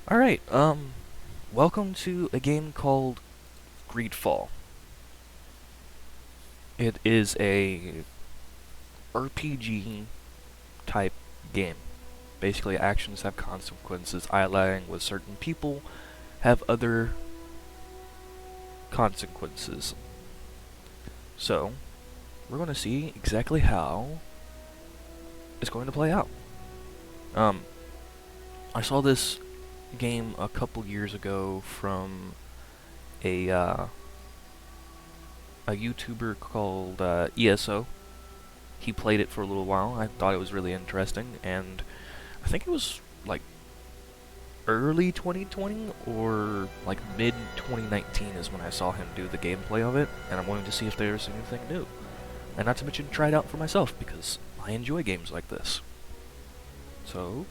Alright, welcome to a game called Greedfall. It is a RPG type game. Basically, actions have consequences. Allying with certain people have other consequences. So, we're going to see exactly how it's going to play out. Um, I saw this game a couple years ago from a YouTuber called ESO. He played it for a little while. I thought it was really interesting, and I think it was like early 2020 or like mid 2019 is when I saw him do the gameplay of it, and I wanted to see if there's anything new. And not to mention try it out for myself because I enjoy games like this. So,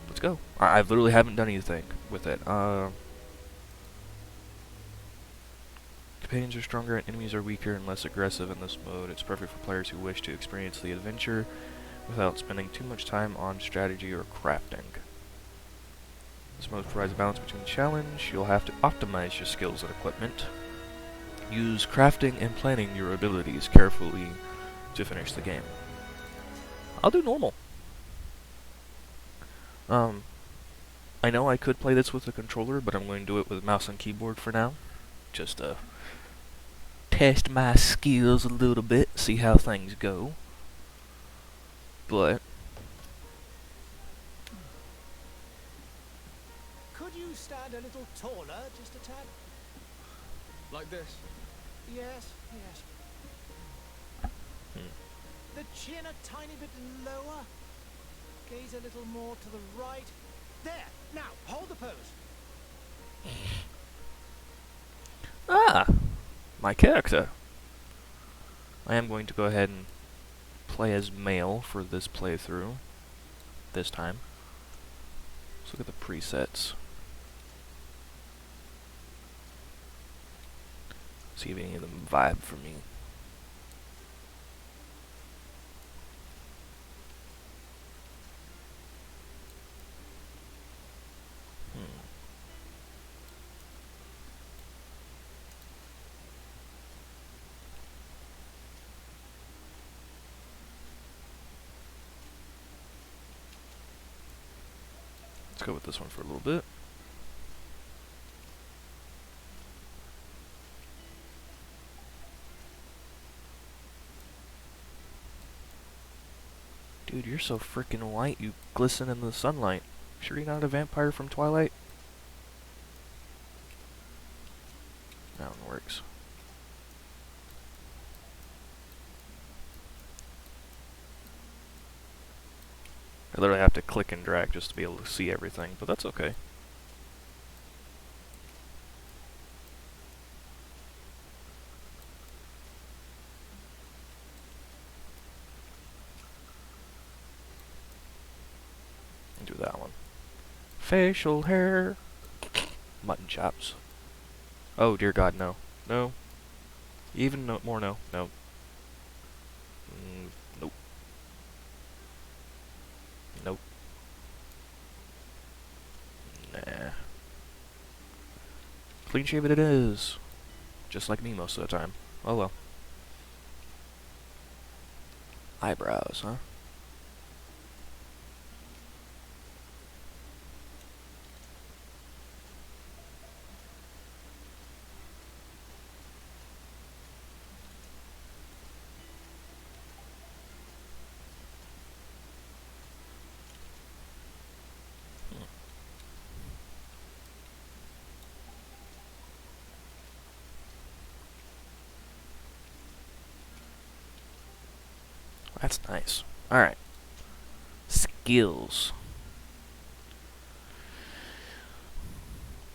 let's go. I literally haven't done anything with it. Companions are stronger and enemies are weaker and less aggressive in this mode. It's perfect for players who wish to experience the adventure without spending too much time on strategy or crafting. This mode provides a balance between challenge. You'll have to optimize your skills and equipment. Use crafting and planning your abilities carefully to finish the game. I'll do normal. I know I could play this with a controller, but I'm going to do it with mouse and keyboard for now. Just test my skills a little bit, see how things go. But Could you stand a little taller, just a tad? Like this? Yes, yes. hmm. The chin a tiny bit lower. Gaze a little more to the right. There! Now, hold the pose. Ah, my character. I am going to go ahead and play as male for this playthrough. This time. Let's look at the presets. See if any of them vibe for me. Let's go with this one for a little bit. Dude, you're so freaking white, you glisten in the sunlight. Sure you're not a vampire from Twilight? That one works. I literally have to click and drag just to be able to see everything, but that's okay. Do that one. Facial hair. Mutton chops. Oh dear God, no. No. Even no more no. No. Nope. Nope. Nah. Clean shaven it is. Just like me most of the time. Oh well. Eyebrows, huh? That's nice. Alright. Skills.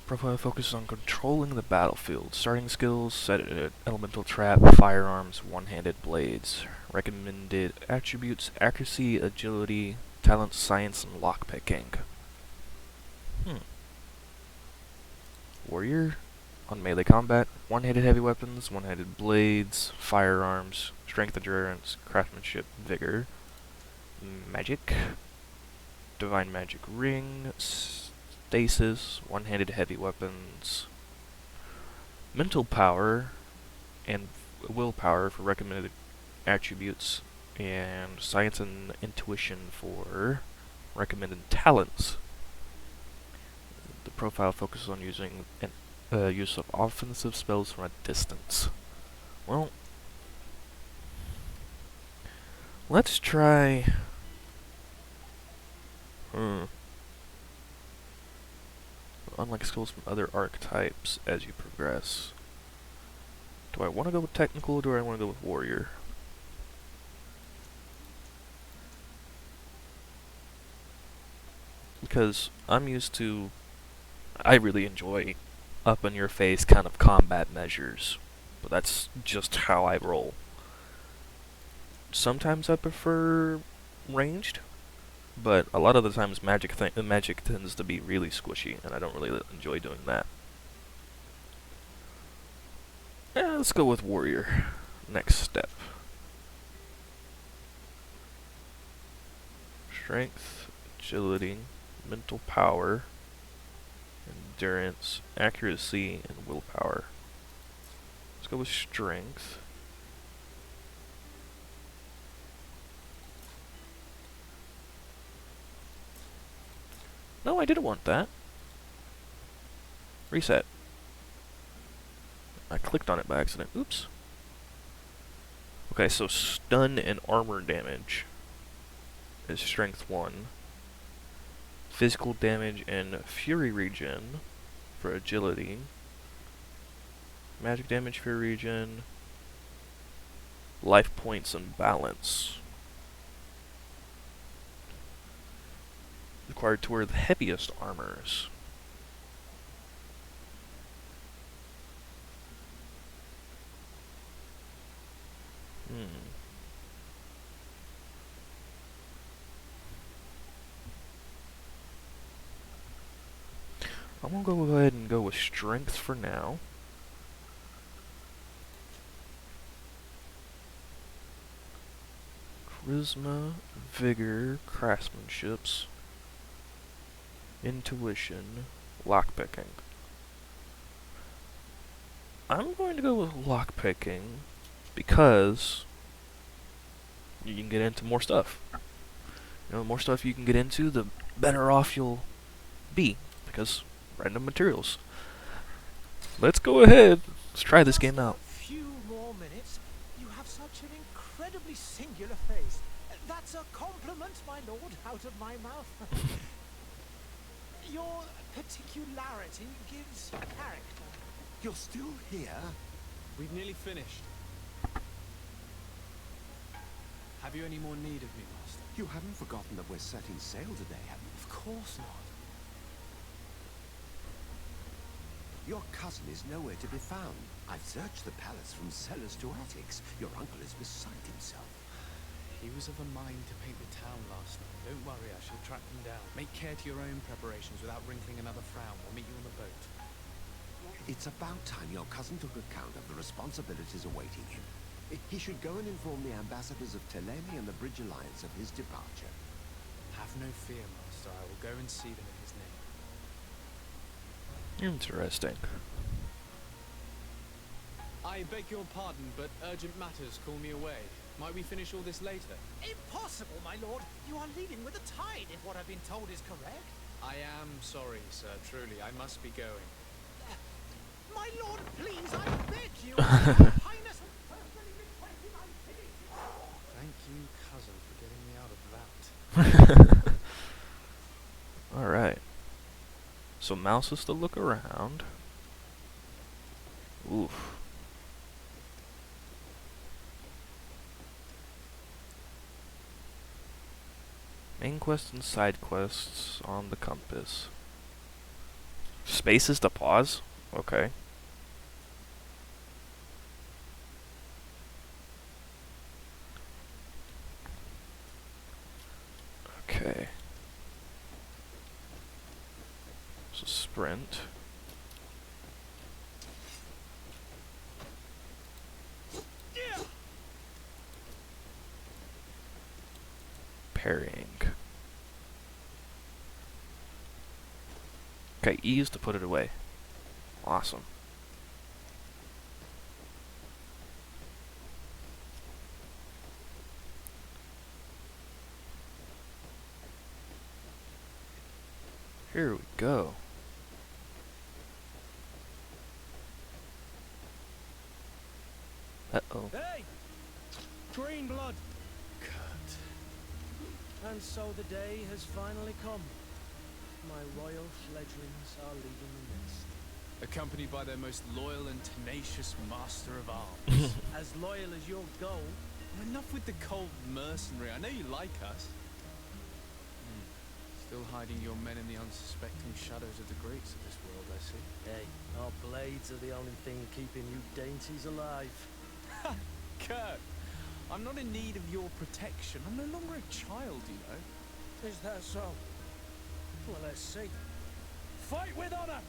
Profile focuses on controlling the battlefield. Starting skills, set elemental trap, firearms, one-handed blades. Recommended attributes, accuracy, agility, talent, science, and lockpicking. Warrior. On melee combat, one-handed heavy weapons, one-handed blades, firearms, strength, endurance, craftsmanship, vigor. Magic. Divine magic ring, stasis, one-handed heavy weapons, mental power, and willpower for recommended attributes, and science and intuition for recommended talents. The profile focuses on using use of offensive spells from a distance. Well, let's try. Unlike skills from other archetypes as you progress. Do I want to go with technical or do I want to go with warrior? Because I'm used to. I really enjoy up in your face kind of combat measures. But that's just how I roll. Sometimes I prefer ranged, but a lot of the times magic tends to be really squishy, and I don't really enjoy doing that. Yeah, let's go with warrior. Next step. Strength, agility, mental power, endurance, accuracy, and willpower. Let's go with strength. No, I didn't want that. Reset. I clicked on it by accident. Oops. Okay, so stun and armor damage is strength 1. Physical damage and fury regen for agility. Magic damage, fury regen. Life points and balance. Required to wear the heaviest armors. I'm gonna go ahead and go with strength for now. Charisma, vigor, craftsmanships, intuition, lockpicking. I'm going to go with lockpicking because you can get into more stuff. You know, the more stuff you can get into, the better off you'll be, because random materials. Let's go ahead. Let's try this game out. A few more minutes. You have such an incredibly singular face. That's a compliment, my lord, out of my mouth. Your particularity gives character. You're still here? We've nearly finished. Have you any more need of me, Master? You haven't forgotten that we're setting sail today, have you? Of course not. Your cousin is nowhere to be found. I've searched the palace from cellars to attics. Your uncle is beside himself. He was of a mind to paint the town last night. Don't worry, I shall track them down. Make care to your own preparations without wrinkling another frown. We'll meet you on the boat. It's about time your cousin took account of the responsibilities awaiting him. He should go and inform the ambassadors of Teleme and the Bridge Alliance of his departure. Have no fear, Master. I will go and see them in his name. Interesting. I beg your pardon, but urgent matters call me away. Might we finish all this later? Impossible, my lord. You are leaving with the tide, if what I've been told is correct. I am sorry, sir. Truly, I must be going. My lord, please, I beg you. Your Highness has personally requested I finish. Thank you, cousin, for getting me out of that. Alright. So mouse is to look around. Oof. Main quests and side quests on the compass. Space is to pause? Okay. Okay. So sprint. Parrying. Okay, E is to put it away. Awesome. Here we go. Uh-oh. Hey! Green blood! Kurt. And so the day has finally come. My royal fledglings are leaving the nest. Accompanied by their most loyal and tenacious master of arms. As loyal as your gold. Enough with the cold mercenary. I know you like us. Still hiding your men in the unsuspecting shadows of the greats of this world, I see. Hey, our blades are the only thing keeping you dainties alive. Kurt, I'm not in need of your protection. I'm no longer a child, you know. Is that so? Well, let's see. Fight with honor!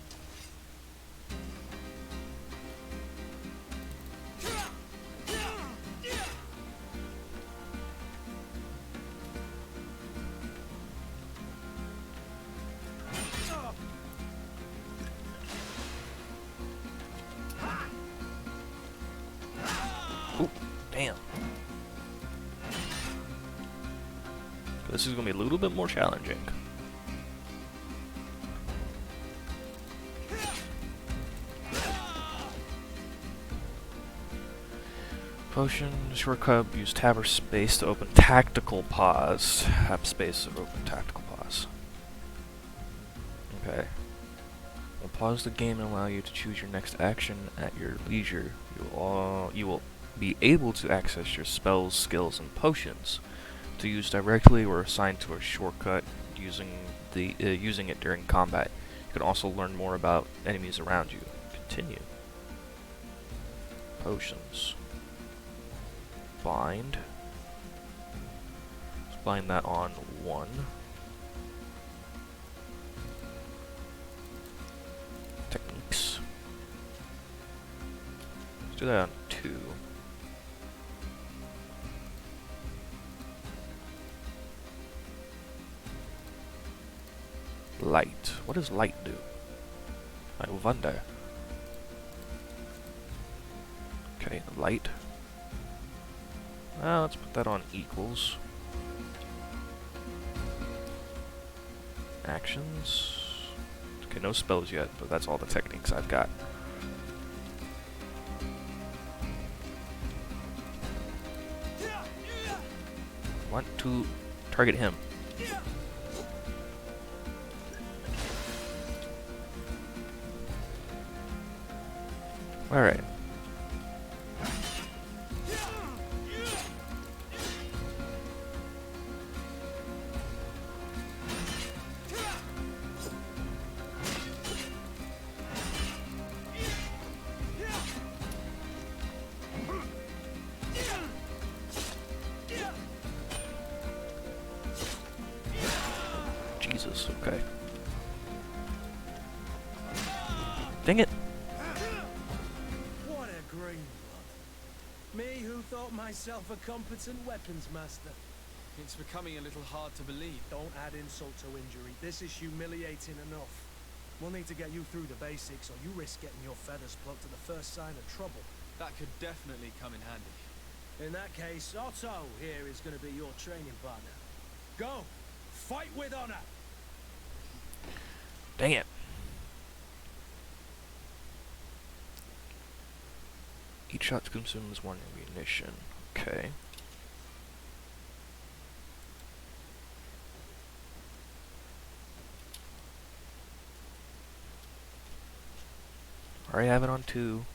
Ooh, damn. This is gonna be a little bit more challenging. Potion, shortcut, use tab or space to open tactical pause. Tab space to open tactical pause. Okay. We'll pause the game and allow you to choose your next action at your leisure. You will be able to access your spells, skills, and potions to use directly or assigned to a shortcut using it during combat. You can also learn more about enemies around you. Continue. Potions. Bind. Let's bind that on 1. Techniques. Let's do that on 2. Light. What does light do? I wonder. Okay, light. Let's put that on equals. Actions. Okay, no spells yet, but that's all the techniques I've got. Want to target him. Alright. Jesus, okay. Dang it. What a green blood. Me who thought myself a competent weapons master. It's becoming a little hard to believe. Don't add insult to injury. This is humiliating enough. We'll need to get you through the basics, or you risk getting your feathers plucked at the first sign of trouble. That could definitely come in handy. In that case, Otto here is going to be your training partner. Go! Fight with honor! Dang it. Each shot consumes 1 ammunition. Okay. Already have it on 2.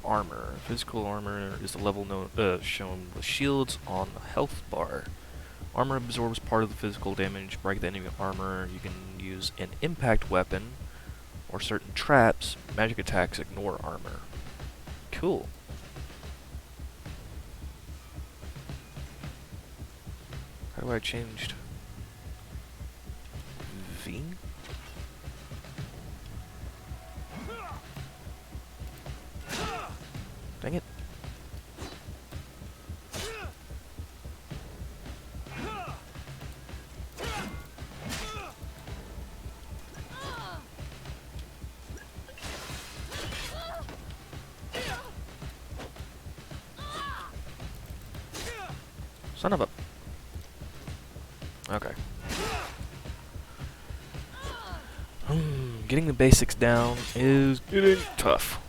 Armor. Physical armor is the level shown with shields on the health bar. Armor absorbs part of the physical damage. Break the enemy armor. You can use an impact weapon or certain traps. Magic attacks ignore armor. Cool. How do I change? V? Dang it. Son of a... Okay. Getting the basics down is getting tough.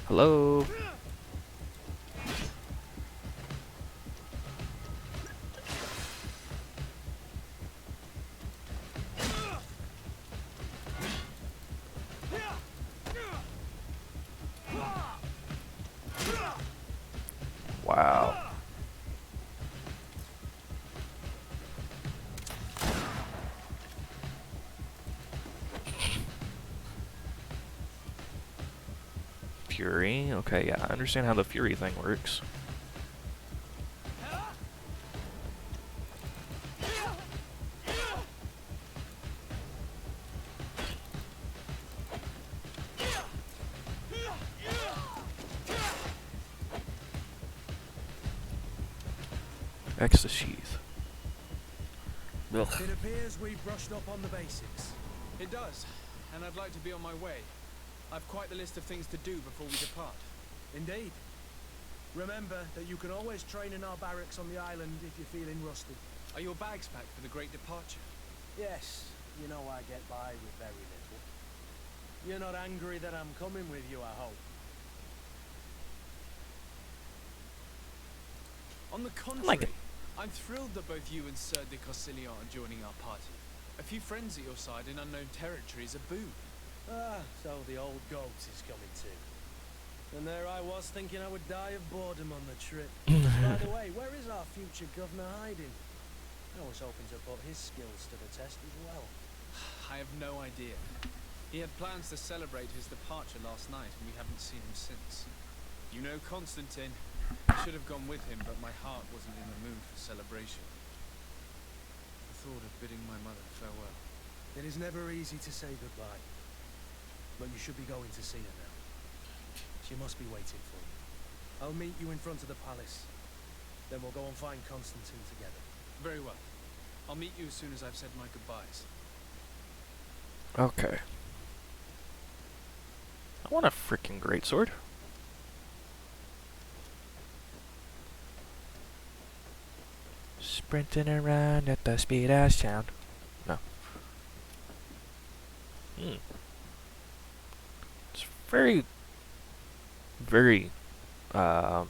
Hello? Wow. Fury. Okay, yeah, I understand how the Fury thing works. X the sheath. Ugh. It appears we've brushed up on the basics. It does, and I'd like to be on my way. I've quite the list of things to do before we depart. Indeed. Remember that you can always train in our barracks on the island if you're feeling rusty. Are your bags packed for the great departure? Yes, you know I get by with very little. You're not angry that I'm coming with you, I hope. On the contrary, like it. I'm thrilled that both you and Sir de Corsilian are joining our party. A few friends at your side in unknown territory is a boon. Ah, so the old goat is coming too. And there I was thinking I would die of boredom on the trip. By the way, where is our future governor hiding? I was hoping to put his skills to the test as well. I have no idea. He had plans to celebrate his departure last night, and we haven't seen him since. You know Constantine. I should have gone with him, but my heart wasn't in the mood for celebration. The thought of bidding my mother farewell. It is never easy to say goodbye. But you should be going to see her now. She must be waiting for you. I'll meet you in front of the palace. Then we'll go and find Constantine together. Very well. I'll meet you as soon as I've said my goodbyes. Okay. I want a freaking greatsword. Sprinting around at the speed of sound. No. It's very, very, the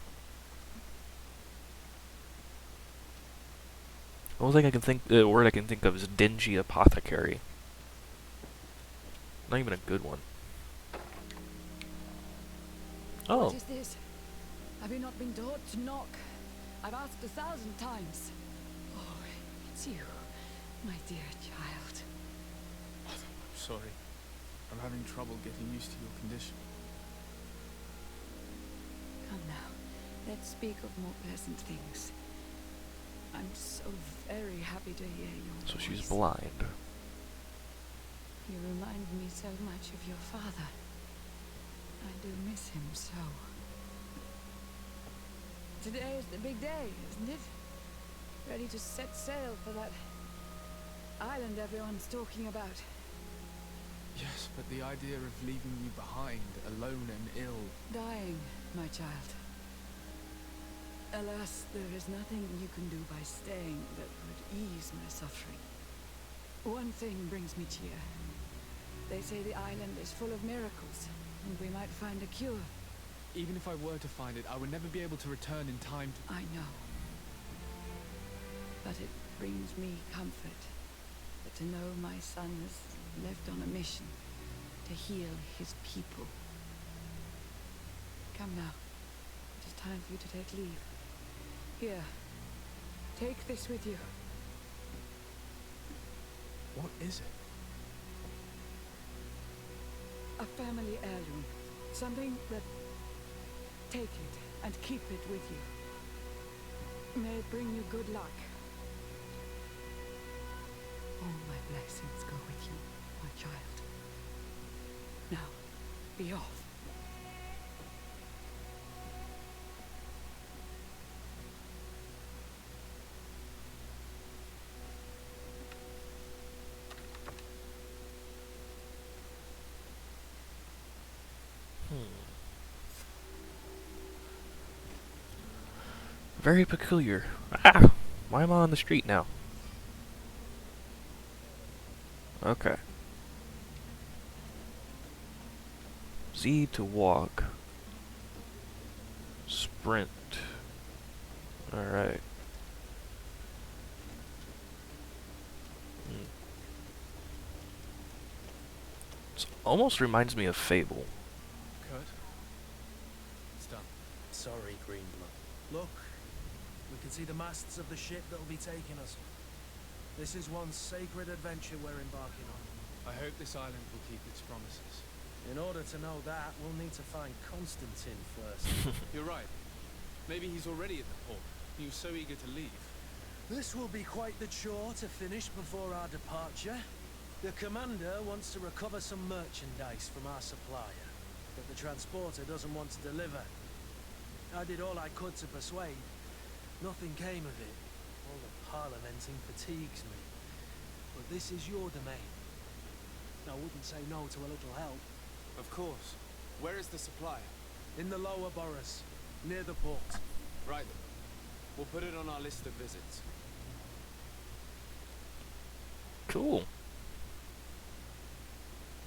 only thing I can think, the word I can think of is dingy apothecary. Not even a good one. Oh. What is this? Have you not been taught to knock? I've asked 1,000 times. Oh, it's you, my dear child. I'm sorry. I'm having trouble getting used to your condition. Come now, let's speak of more pleasant things. I'm so very happy to hear your So voice. she's blind. You remind me so much of your father. I do miss him so. Today is the big day, isn't it? Ready to set sail for that island everyone's talking about. Yes, but the idea of leaving you behind, alone and ill... Dying, my child. Alas, there is nothing you can do by staying that would ease my suffering. One thing brings me cheer. They say the island is full of miracles, and we might find a cure. Even if I were to find it, I would never be able to return in time to... I know. But it brings me comfort to know my son has left on a mission to heal his people. Come now. It is time for you to take leave. Here. Take this with you. What is it? A family heirloom. Something that... Take it and keep it with you. May it bring you good luck. All my blessings go with you, my child. Now, be off. Very peculiar. Ah! Why am I on the street now? Okay. Z to walk. Sprint. Alright. It almost reminds me of Fable. Kurt? It's done. Sorry, Greenblood. Look, we can see the masts of the ship that'll be taking us. This is one sacred adventure we're embarking on. I hope this island will keep its promises. In order to know that, we'll need to find Constantine first. You're right. Maybe he's already at the port. He was so eager to leave. This will be quite the chore to finish before our departure. The commander wants to recover some merchandise from our supplier, but the transporter doesn't want to deliver. I did all I could to persuade. Nothing came of it. All the parliamenting fatigues me. But this is your domain. I wouldn't say no to a little help. Of course. Where is the supply? In the lower boroughs, near the port. Right. We'll put it on our list of visits. Cool.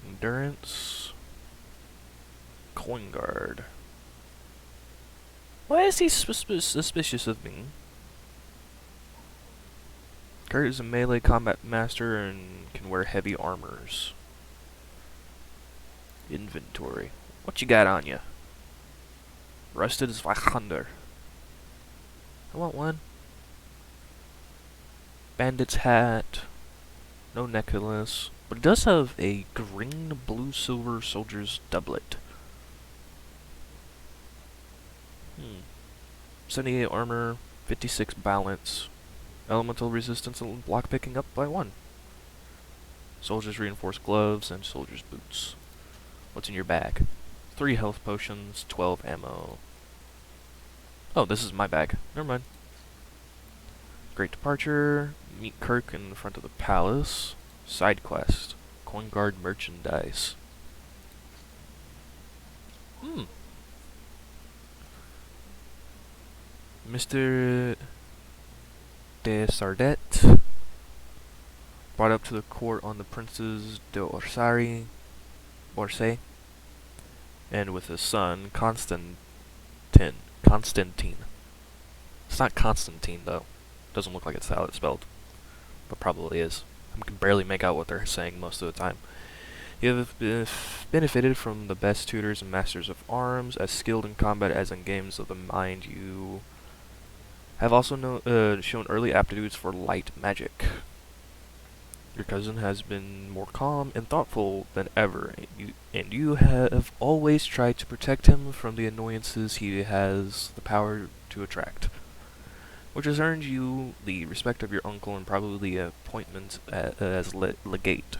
Endurance. Coin guard. Why is he suspicious of me? Kurt is a melee combat master and can wear heavy armors. Inventory. What you got on you? Rusted is 500. I want one. Bandit's hat. No necklace. But it does have a green, blue, silver soldier's doublet. 78 armor, 56 balance. Elemental resistance and block picking up by 1. Soldier's reinforced gloves and soldier's boots. What's in your bag? 3 health potions, 12 ammo. Oh, this is my bag. Never mind. Great departure. Meet Kirk in front of the palace. Side quest. Coin guard merchandise. Mr. de Sardet brought up to the court on the Princes de Orsay, and with his son, Constantine. It's not Constantine, though. Doesn't look like it's how it's spelled, but probably is. I can barely make out what they're saying most of the time. You have benefited from the best tutors and masters of arms, as skilled in combat as in games of the mind. You have also shown early aptitudes for light magic. Your cousin has been more calm and thoughtful than ever, and you have always tried to protect him from the annoyances he has the power to attract, which has earned you the respect of your uncle and probably the appointment as legate.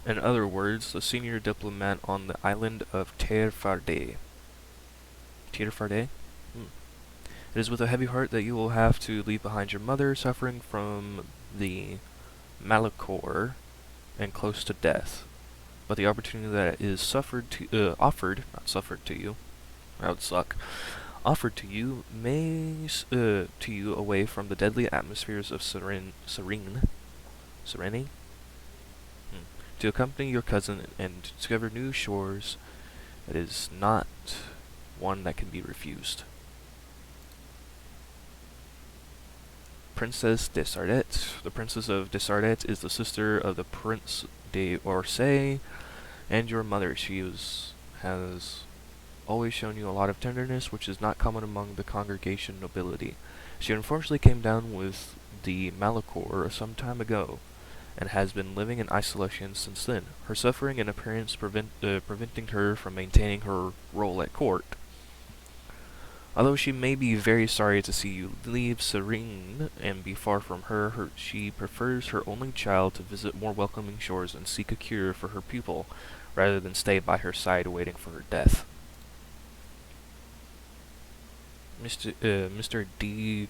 In other words, the senior diplomat on the island of Terfarde. Terfarde? It is with a heavy heart that you will have to leave behind your mother, suffering from the malachor and close to death. But the opportunity that is offered to you, that would suck, offered to you, to you away from the deadly atmospheres of Serene, to accompany your cousin and to discover new shores. It is not one that can be refused. Princess de Sardet. The Princess of de Sardet is the sister of the Prince de Orsay and your mother. She has always shown you a lot of tenderness, which is not common among the congregation nobility. She unfortunately came down with the malachor some time ago, and has been living in isolation since then, her suffering and appearance preventing her from maintaining her role at court. Although she may be very sorry to see you leave Serene and be far from her, she prefers her only child to visit more welcoming shores and seek a cure for her pupil, rather than stay by her side waiting for her death. Mr. D.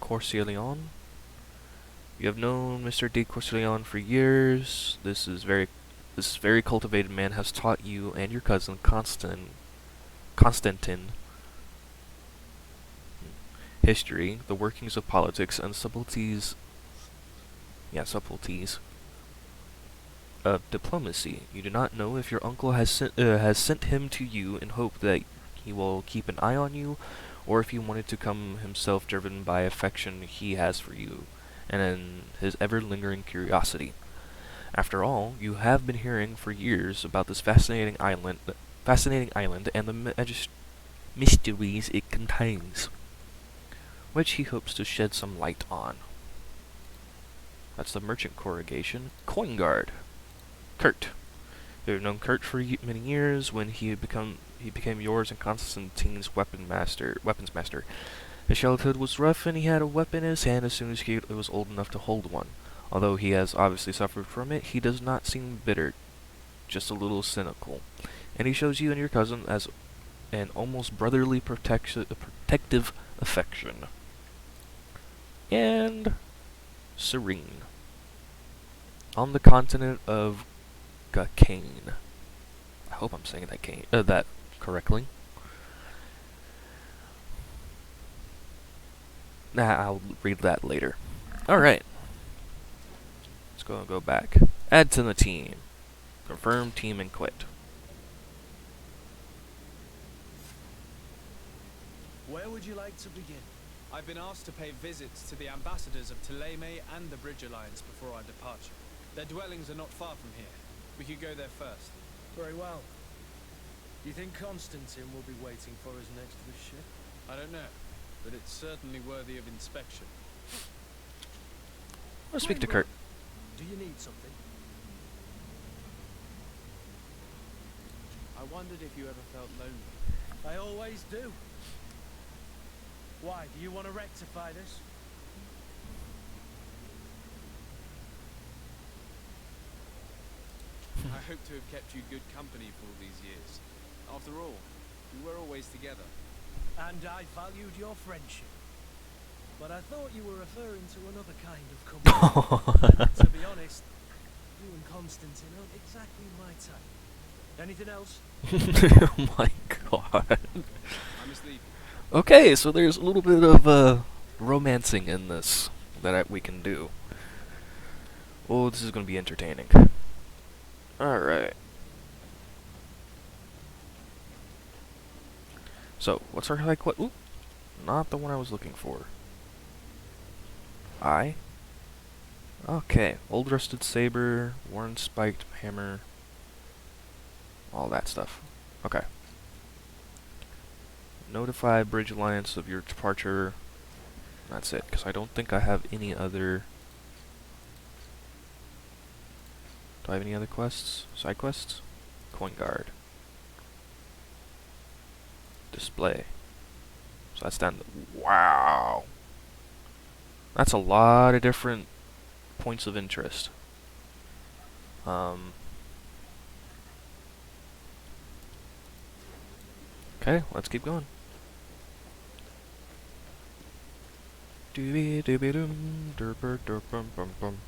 Corsileon? You have known Mr. D. Corsileon for years. This very cultivated man has taught you and your cousin Constantin history, the workings of politics, and subtleties of diplomacy. You do not know if your uncle has sent him to you in hope that he will keep an eye on you, or if he wanted to come himself, driven by affection he has for you, and in his ever-lingering curiosity. After all, you have been hearing for years about this fascinating island and the mysteries it contains, which he hopes to shed some light on. That's the merchant corrugation. Coin guard. Kurt. You have known Kurt for many years. When he became yours and Constantine's weapons master. His childhood was rough, and he had a weapon in his hand as soon as he was old enough to hold one. Although he has obviously suffered from it, he does not seem bitter, just a little cynical. And he shows you and your cousin as an almost brotherly protective affection. And Serene. On the continent of Gakane. I hope I'm saying that correctly. Nah, I'll read that later. Alright. Let's go back. Add to the team. Confirm team and quit. Where would you like to begin? I've been asked to pay visits to the ambassadors of Thélème and the Bridge Alliance before our departure. Their dwellings are not far from here. We could go there first. Very well. Do you think Constantine will be waiting for us next to the ship? I don't know, but it's certainly worthy of inspection. Let's speak to Kurt. Do you need something? I wondered if you ever felt lonely. I always do. Why, do you want to rectify this? I hope to have kept you good company for all these years. After all, we were always together. And I valued your friendship. But I thought you were referring to another kind of company. And to be honest, you and Constantine aren't exactly my type. Anything else? Oh my god. I must leave. Okay, so there's a little bit of romancing in this that we can do. Oh, this is going to be entertaining. Alright. So, what's our high quest? Oop, not the one I was looking for. Okay, old rusted saber, worn spiked hammer, all that stuff. Okay. Notify Bridge Alliance of your departure. That's it, because I don't think I have any other... Do I have any other quests? Side quests? Coin guard. Display. So that's down to... Wow! That's a lot of different points of interest. Okay, let's keep going. Doobie doobie doom, derper derpum bum bum.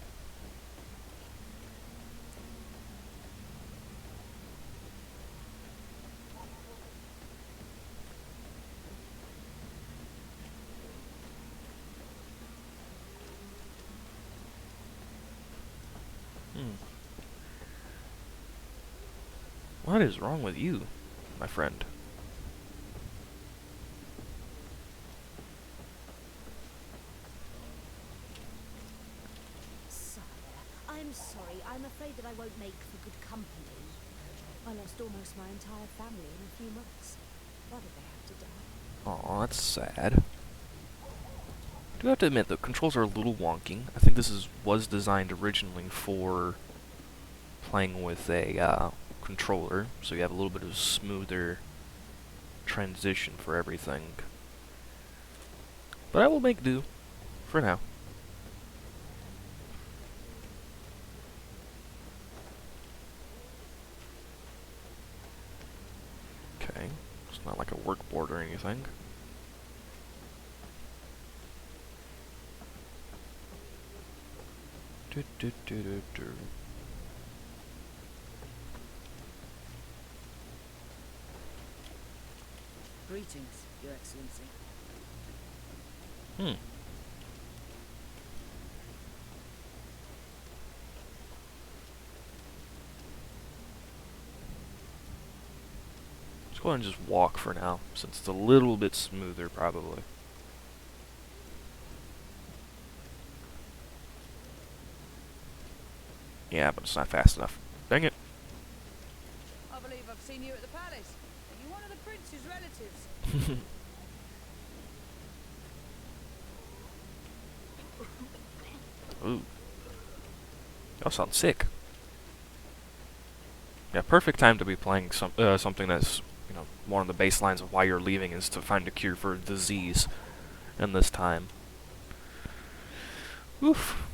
What is wrong with you, my friend? Sire, I'm sorry. I'm afraid that I won't make for good company. I lost almost my entire family in a few months. Why did they have to die? Aw, that's sad. do have to admit, the controls are a little wonky. I think was designed originally for playing with a controller, so you have a little bit of smoother transition for everything. But I will make do for now. Okay, it's not like a work board or anything. Do, do, do, do, do. Greetings, Your Excellency. Hmm. Let's go ahead and just walk for now, since it's a little bit smoother, probably. Yeah, but it's not fast enough. Dang it. I believe I've seen you at the palace. Are you one of the prince's relatives? Ooh. Y'all sound sick. Yeah, perfect time to be playing something that's, you know, one of the baselines of why you're leaving is to find a cure for a disease in this time. Oof.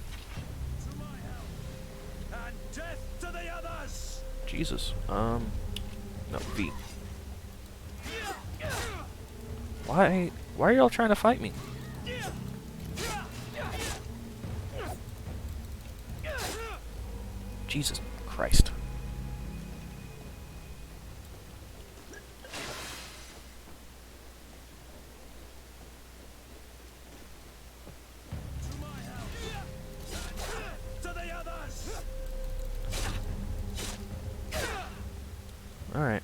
To my help, and death to the others! Jesus. No, V. Why are y'all trying to fight me? Jesus Christ. To my help, and death to the others! Alright.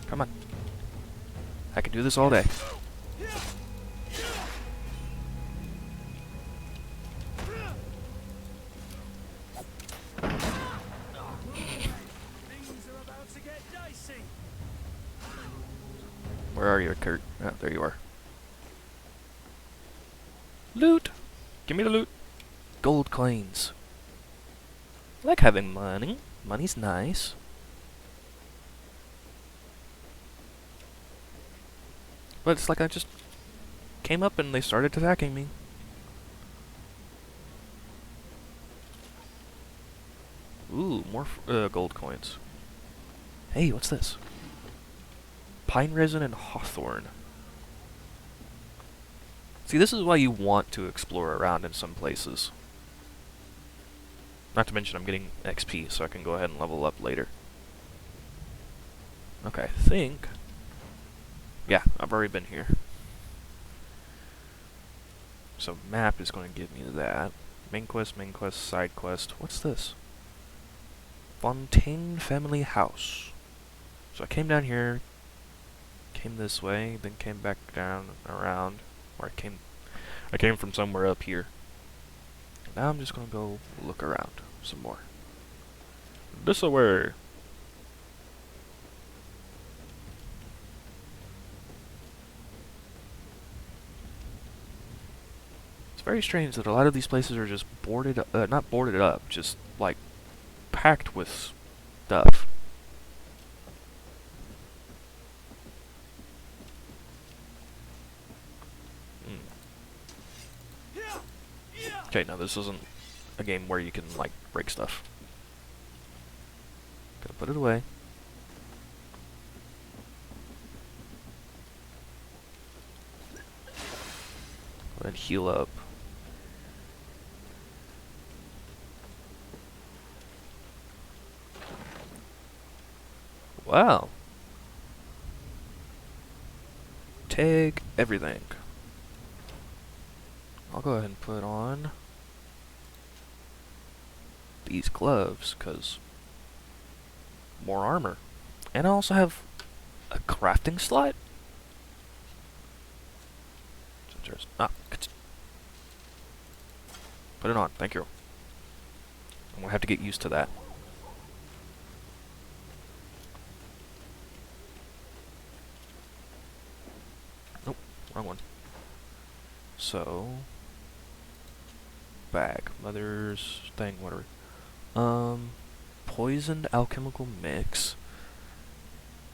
Come on. I can do this all day. Things are about to get dicey. Where are you, Kurt? Ah, there you are. Loot! Give me the loot. Gold coins. I like having money. Money's nice. But it's like I just came up and they started attacking me. Ooh, more gold coins. Hey, what's this? Pine resin and hawthorn. See, this is why you want to explore around in some places. Not to mention I'm getting XP, so I can go ahead and level up later. Okay, I think... Yeah, I've already been here. So map is going to give me that. Main quest, side quest. What's this? Fontaine Family House. So I came down here, came this way, then came back down, around, or I came from somewhere up here. Now I'm just gonna go look around some more. This way. It's very strange that a lot of these places are just boarded, not boarded up, just like packed with stuff. Okay, now this isn't a game where you can, like, break stuff. Gonna put it away. Go ahead and heal up. Wow. Take everything. I'll go ahead and put on these gloves, because more armor. And I also have a crafting slot. Put it on, thank you. I'm gonna have to get used to that. wrong one. So, bag, mother's thing, whatever. Poisoned alchemical mix.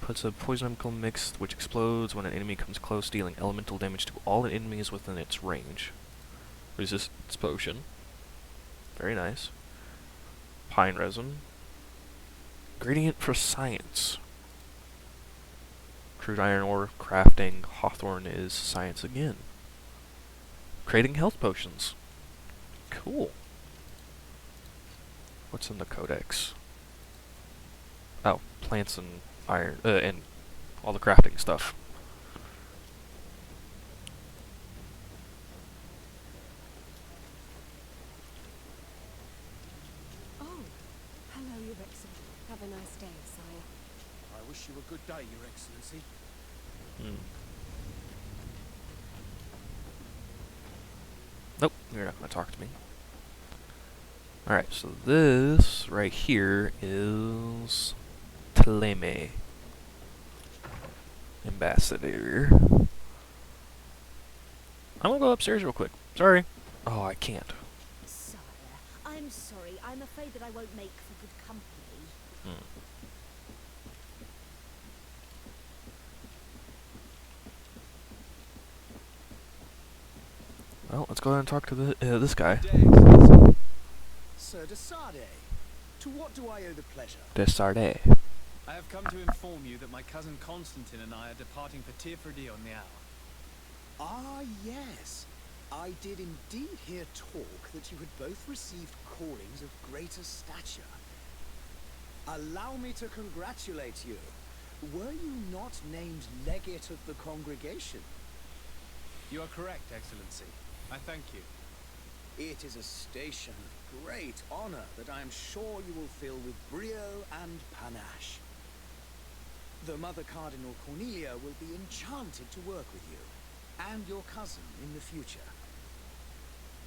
Puts a poison alchemical mix which explodes when an enemy comes close, dealing elemental damage to all enemies within its range. Resistance potion. Very nice. Pine resin. Ingredient for science. Crude iron ore, crafting, hawthorn is science again. Creating health potions. Cool. What's in the codex? Oh, plants and iron, and all the crafting stuff. Oh, hello, Your Excellency. Have a nice day, sire. I wish you a good day, Your Excellency. Nope, you're not going to talk to me. Alright, so this right here is Tleme. Ambassador. I'm gonna go upstairs real quick. Sorry. Oh, I can't. Sire, I'm sorry. I'm afraid that I won't make for good company. Well, let's go ahead and talk to this guy. Good day, Excellency. Sir de Sardet, to what do I owe the pleasure? Desardet. I have come to inform you that my cousin Constantine and I are departing for Tirfredi on the hour. Ah, yes. I did indeed hear talk that you had both received callings of greater stature. Allow me to congratulate you. Were you not named legate of the congregation? You are correct, Excellency. I thank you. It is a station of great honor that I am sure you will fill with brio and panache. The Mother Cardinal Cornelia will be enchanted to work with you, and your cousin in the future.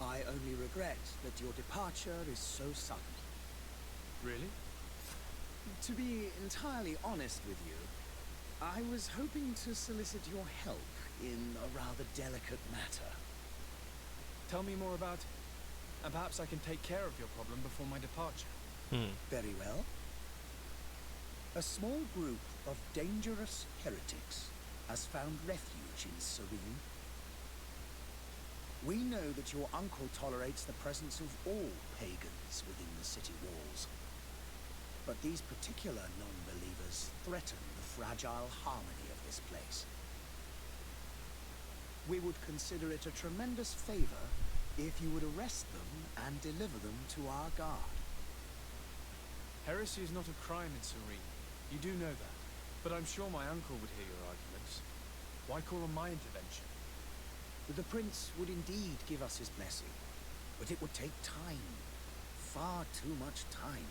I only regret that your departure is so sudden. Really? To be entirely honest with you, I was hoping to solicit your help in a rather delicate matter. Tell me more about... and perhaps I can take care of your problem before my departure. Very well. A small group of dangerous heretics has found refuge in Serene. We know that your uncle tolerates the presence of all pagans within the city walls. But these particular non-believers threaten the fragile harmony of this place. We would consider it a tremendous favor if you would arrest them and deliver them to our guard. Heresy is not a crime in Serene. You do know that. But I'm sure my uncle would hear your arguments. Why call on my intervention? The prince would indeed give us his blessing, but it would take time. Far too much time.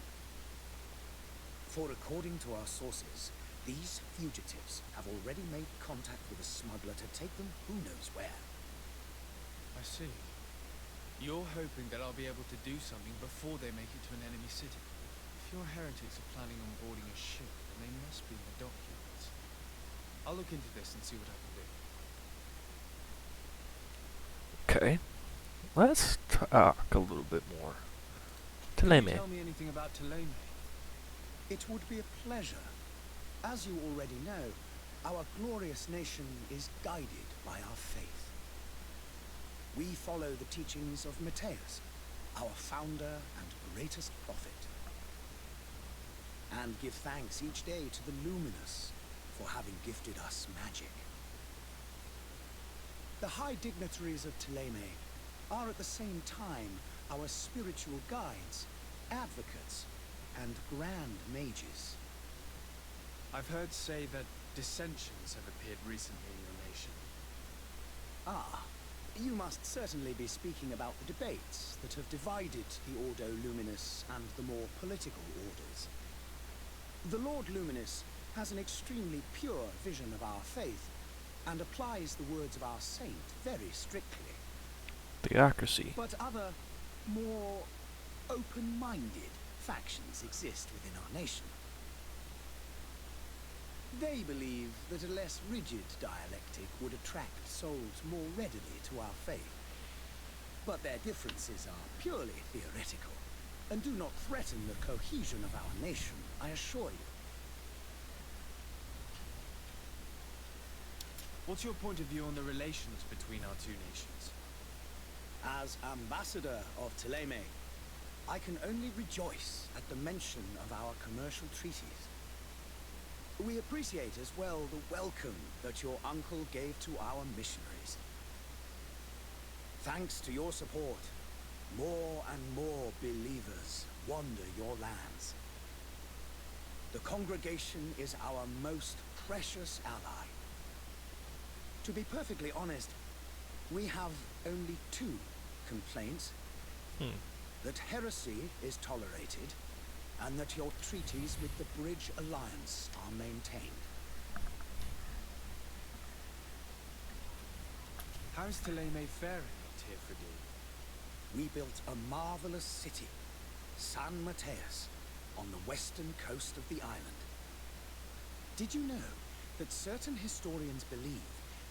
For according to our sources, these fugitives have already made contact with a smuggler to take them who knows where. I see. You're hoping that I'll be able to do something before they make it to an enemy city. If your heretics are planning on boarding a ship, then they must be in the dockyards. I'll look into this and see what I can do. Okay. Let's talk a little bit more. Can you Tleme. tell me anything about Tleme? It would be a pleasure. As you already know, our glorious nation is guided by our faith. We follow the teachings of Matthias, our founder and greatest prophet, and give thanks each day to the Luminous for having gifted us magic. The high dignitaries of Tleme are at the same time our spiritual guides, advocates, and grand mages. I've heard say that dissensions have appeared recently in your nation. Ah, you must certainly be speaking about the debates that have divided the Ordo Luminous and the more political orders. The Lord Luminous has an extremely pure vision of our faith and applies the words of our saint very strictly. Theocracy. But other, more open-minded factions exist within our nation. They believe that a less rigid dialectic would attract souls more readily to our faith. But their differences are purely theoretical, and do not threaten the cohesion of our nation, I assure you. What's your point of view on the relations between our two nations? As ambassador of Thélème, I can only rejoice at the mention of our commercial treaties. We appreciate as well the welcome that your uncle gave to our missionaries. Thanks to your support, more and more believers wander your lands. The congregation is our most precious ally. To be perfectly honest, we have only two complaints. That heresy is tolerated, and that your treaties with the Bridge Alliance are maintained. How's Thélème faring on Teofredi? We built a marvelous city, San Mateus, on the western coast of the island. Did you know that certain historians believe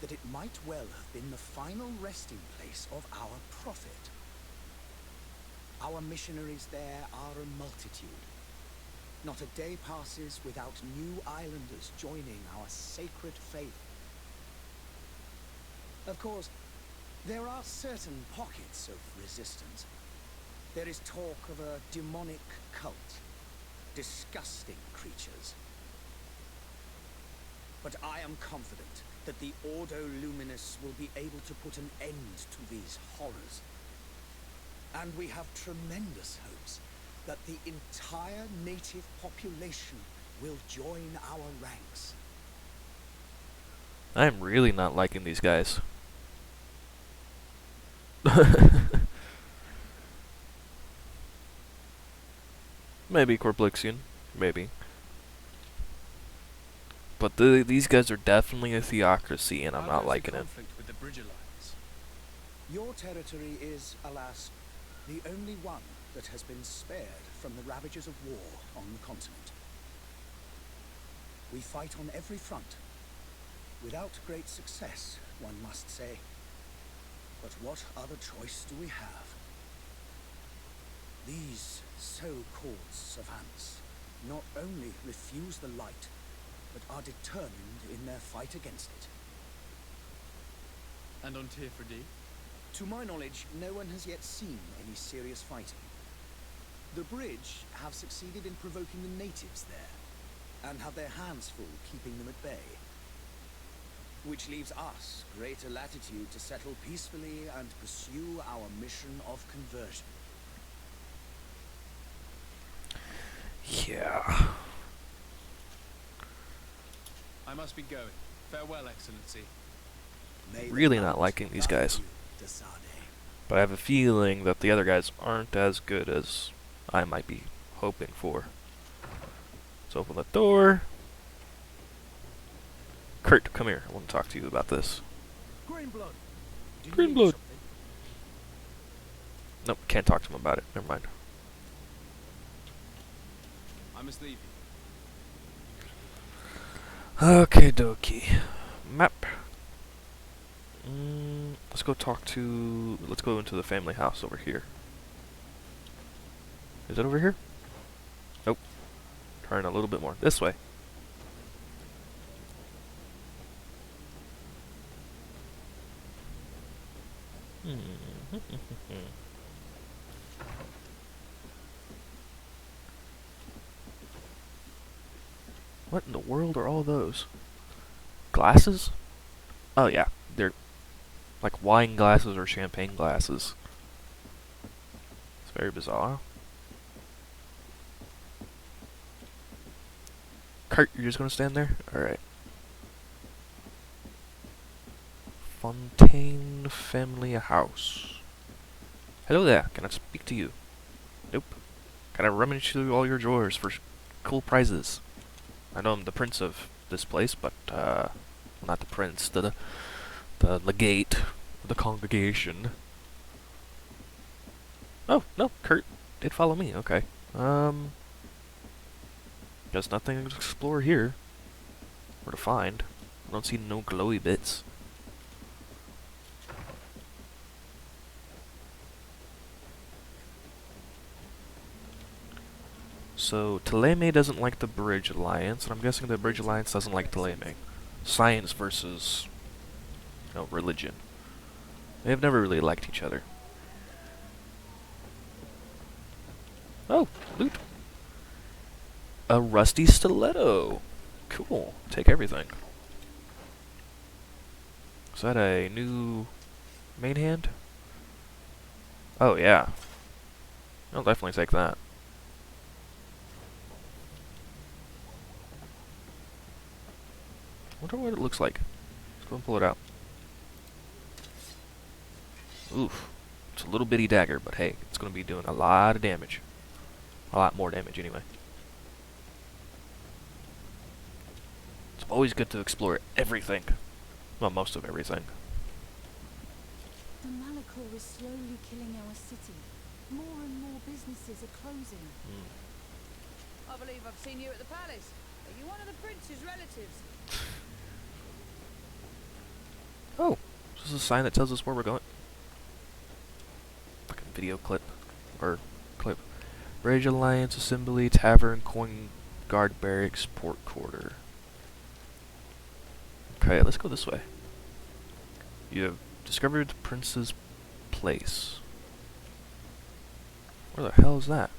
that it might well have been the final resting place of our prophet? Our missionaries there are a multitude. Not a day passes without new islanders joining our sacred faith. Of course, there are certain pockets of resistance. There is talk of a demonic cult, disgusting creatures. But I am confident that the Ordo Luminous will be able to put an end to these horrors. And we have tremendous hopes that the entire native population will join our ranks. I'm really not liking these guys. Maybe Corblixian, maybe. But these guys are definitely a theocracy, and I'm not liking it. With the Bridge Alliance? Your territory is, alas, the only one that has been spared from the ravages of war on the continent. We fight on every front, without great success, one must say. But what other choice do we have? These so-called savants not only refuse the light, but are determined in their fight against it. And on Teofredi? To my knowledge, no one has yet seen any serious fighting. The Bridge have succeeded in provoking the natives there, and have their hands full keeping them at bay. Which leaves us greater latitude to settle peacefully and pursue our mission of conversion. Yeah. I must be going. Farewell, Excellency. Really not liking these guys. But I have a feeling that the other guys aren't as good as I might be hoping for. Let's open the door. Kurt, come here. I want to talk to you about this. Greenblood. Greenblood. Nope, can't talk to him about it. Never mind. I must leave you. Okay, dokie. Map. Let's go talk to. Let's go into the family house over here. Is it over here? Nope. Turn a little bit more this way. What in the world are all those? Glasses? Oh yeah, they're like wine glasses or champagne glasses. It's very bizarre. Kurt, you're just gonna stand there? Alright. Fontaine Family House. Hello there, can I speak to you? Nope. Can I rummage through all your drawers for cool prizes? I know I'm the prince of this place, but, not the prince, the legate, the congregation. Oh, no, Kurt did follow me, okay. Guess nothing to explore here. or to find. I don't see no glowy bits. So, Thélème doesn't like the Bridge Alliance, and I'm guessing the Bridge Alliance doesn't like Thélème. Science versus, religion. They have never really liked each other. Oh, loot. A rusty stiletto. Cool. Take everything. Is that a new main hand? Oh, yeah. I'll definitely take that. Wonder what it looks like. Let's go and pull it out. Oof. It's a little bitty dagger, but hey, it's going to be doing a lot of damage. A lot more damage, anyway. It's always good to explore everything. Well, most of everything. The Malachor is slowly killing our city. More and more businesses are closing. I believe I've seen you at the palace. Are you one of the prince's relatives? Oh, this is a sign that tells us where we're going. Fucking video clip. Or clip. Bridge Alliance Assembly, Tavern, Coin Guard Barracks, Port Quarter. Okay, let's go this way. You have discovered the prince's place. Where the hell is that?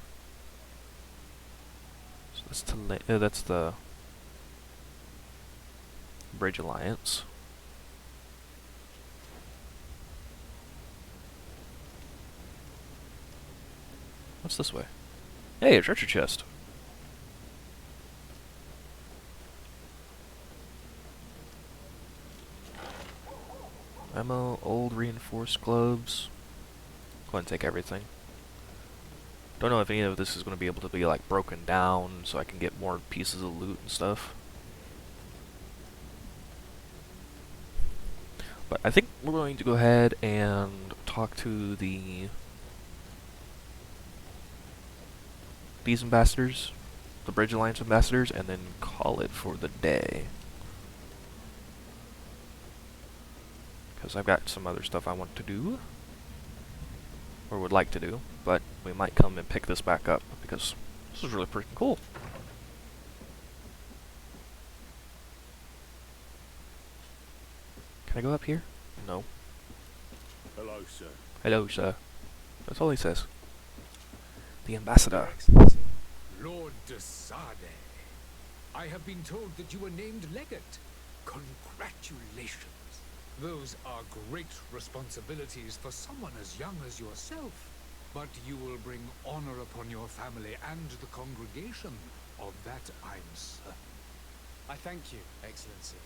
So that's the Bridge Alliance. What's this way? Hey, a treasure chest. Ammo, old reinforced gloves. Go ahead and take everything. Don't know if any of this is going to be able to be like broken down so I can get more pieces of loot and stuff. But I think we're going to go ahead and talk to these ambassadors, the Bridge Alliance ambassadors, and then call it for the day. Because I've got some other stuff I want to do, or would like to do, but we might come and pick this back up, because this is really pretty cool. Can I go up here? No. Hello, sir. Hello, sir. That's all he says. The ambassador. Lord de Sade, I have been told that you were named legate. Congratulations. Those are great responsibilities for someone as young as yourself. But you will bring honor upon your family and the congregation. Of that I'm certain. I thank you, Excellency.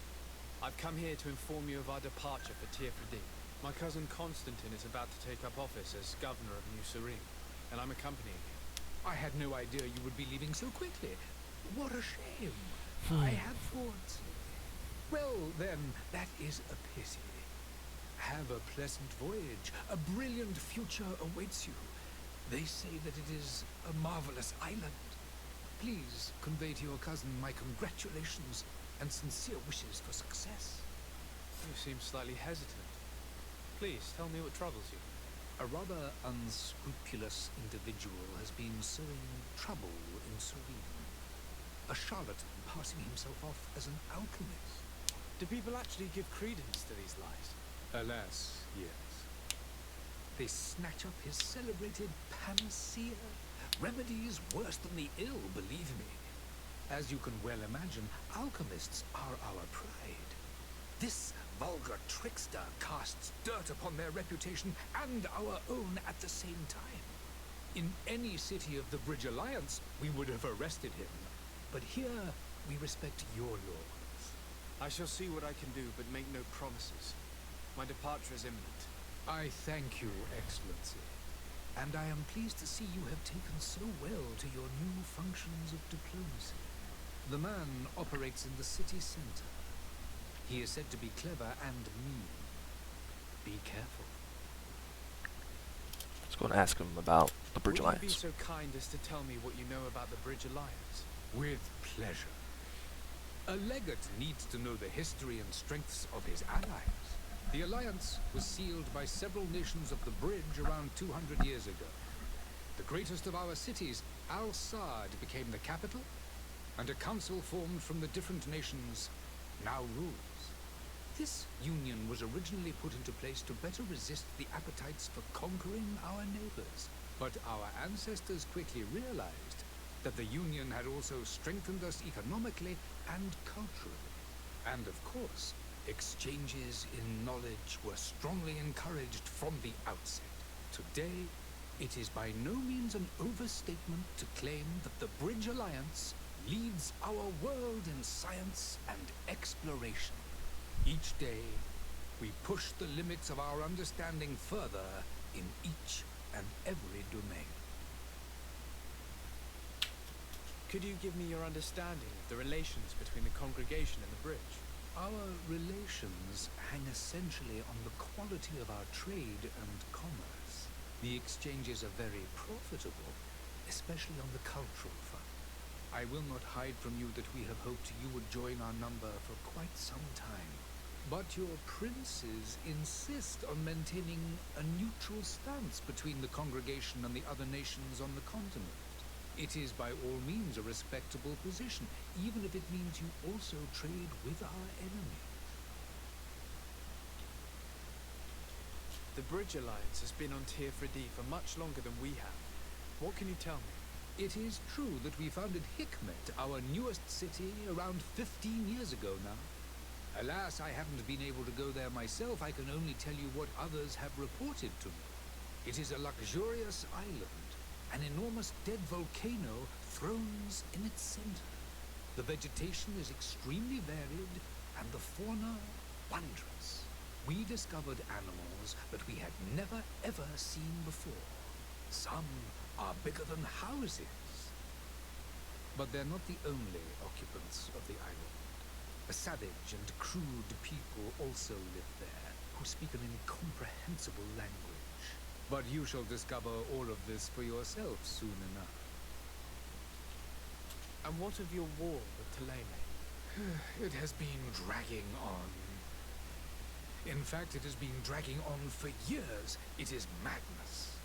I've come here to inform you of our departure for Tirfredi. My cousin Constantine is about to take up office as governor of New Serene, and I'm accompanying him. I had no idea you would be leaving so quickly. What a shame. I had thought... Well, then, that is a pity. Have a pleasant voyage. A brilliant future awaits you. They say that it is a marvelous island. Please convey to your cousin my congratulations and sincere wishes for success. You seem slightly hesitant. Please, tell me what troubles you. A rather unscrupulous individual has been sowing trouble in Serene. A charlatan passing himself off as an alchemist. Do people actually give credence to these lies? Alas, yes. They snatch up his celebrated panacea. Remedies worse than the ill, believe me. As you can well imagine, alchemists are our pride. This vulgar trickster casts dirt upon their reputation and our own at the same time. In any city of the Bridge Alliance, we would have arrested him. But here, we respect your laws. I shall see what I can do, but make no promises. My departure is imminent. I thank you, Excellency. And I am pleased to see you have taken so well to your new functions of diplomacy. The man operates in the city center. He is said to be clever and mean. Be careful. Let's go and ask him about the Bridge Would you be Alliance. so kind as to tell me what you know about the Bridge Alliance? With pleasure. A legate needs to know the history and strengths of his allies. The alliance was sealed by several nations of the Bridge around 200 years ago. The greatest of our cities, Al-Sad, became the capital, and a council formed from the different nations now rules. This union was originally put into place to better resist the appetites for conquering our neighbors, but our ancestors quickly realized that the union had also strengthened us economically and culturally. And of course, exchanges in knowledge were strongly encouraged from the outset. Today, it is by no means an overstatement to claim that the Bridge Alliance leads our world in science and exploration. Each day, we push the limits of our understanding further in each and every domain. Could you give me your understanding of the relations between the congregation and the bridge? Our relations hang essentially on the quality of our trade and commerce. The exchanges are very profitable, especially on the cultural front. I will not hide from you that we have hoped you would join our number for quite some time. But your princes insist on maintaining a neutral stance between the congregation and the other nations on the continent. It is by all means a respectable position, even if it means you also trade with our enemies. The Bridge Alliance has been on Tirfredi for much longer than we have. What can you tell me? It is true that we founded Hikmet, our newest city, around 15 years ago now. Alas, I haven't been able to go there myself. I can only tell you what others have reported to me. It is a luxurious island. An enormous dead volcano thrones in its center. The vegetation is extremely varied, and the fauna wondrous. We discovered animals that we had never ever seen before. Some are bigger than houses. But they're not the only occupants of the island. A savage and crude people also live there, who speak an incomprehensible language. But you shall discover all of this for yourself soon enough. And what of your war with Thélème? It has been dragging on. In fact, it has been dragging on for years. It is madness.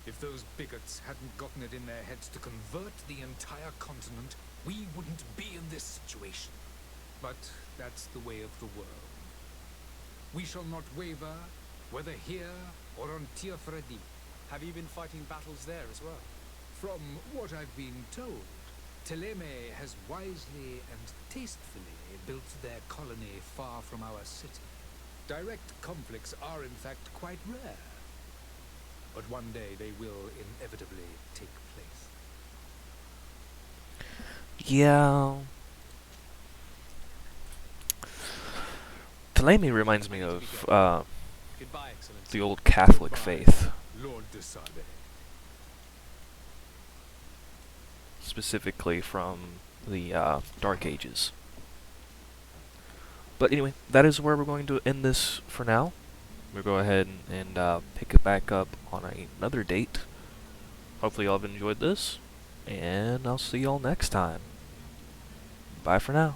If those bigots hadn't gotten it in their heads to convert the entire continent, we wouldn't be in this situation. But that's the way of the world. We shall not waver, whether here or on Tirfredi. Have you been fighting battles there as well? From what I've been told, Thélème has wisely and tastefully built their colony far from our city. Direct conflicts are in fact quite rare. But one day they will inevitably take place. Yeah. Thélème reminds me of Goodbye, Excellency. the old Catholic Goodbye, faith, Lord de Sade. specifically from the Dark Ages. But anyway, that is where we're going to end this for now. We'll go ahead and pick it back up on another date. Hopefully y'all have enjoyed this, and I'll see y'all next time. Bye for now.